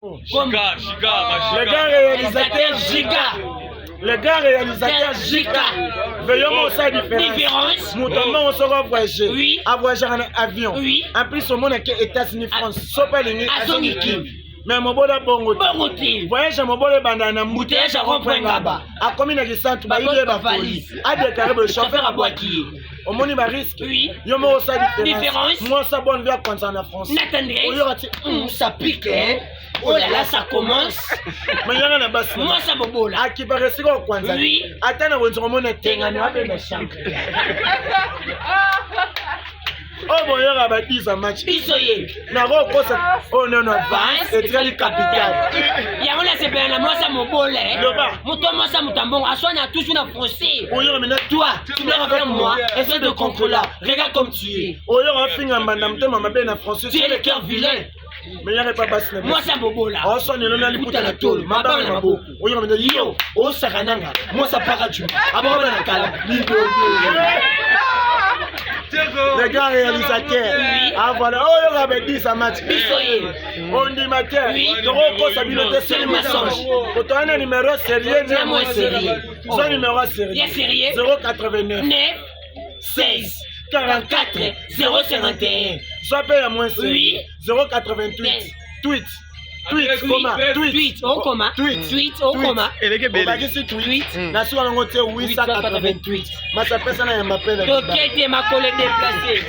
Le gars réalisateur Giga. Le gars réalisateur Giga. Veillons au sein différence. Notamment on sera voyager. Oui. À voyager en avion. Oui. En plus au monde est États-Unis, France. Sopa lingi azoniki. Mais mon bon bongo. Voyage à mon bon bandana mbouteillage à rond-point là-bas. A combien de centres ba il ba valise. A déclaré le chauffeur à boîtier. Au monde il risque. Oui. Yo mo au sein différence. Moi ça bonne vie concernant la France. N'attendez. Ça pique hein. Oh là là, ça commence. Mais il y en a bas. Moi, ça me boule. À qui paraît si on kwanza. Oui. Attends, on se remonte tenga na be méchant. Oh bon, il y a bâti ça match. Isoye. Na roko ça. Oh non non, Vance et très capital. Ya on a c'est bien moi ça me boule. Muto moi ça mutambongo. Aswana tous une français. Oh yo maintenant toi, tu viens avec moi. Essaie de contrôler. Regarde comme tu es. Oh yo on finit en bandam te mama be na français. Tu es le cœur vilain. Mais il n'y a pas basse. Moi ça me boule. Oh son il a liputa na tolo. Ma ba na mabo. Oh yo maintenant yo. Oh sarananga. Moi ça parachute. Aba na kala. Le gars réalisateur. Oui. Ah voilà, oh il avait dit ça match. On dit matin. Oui. Trop stabilité c'est le mensonge. Quand on a un numéro sérieux, moi sérieux. Son numéro sérieux. Il est sérieux. 089 9 16 44 051. Soit paye à moins Oui. 088. Tweet. Tweet, comment? Tweet, au coma. Tweet, au coma. Et les gars, c'est tweet. La soirée, on a 888. Mais ça peut ça, il m'appelle. Ok, t'es ma collègue déplacée.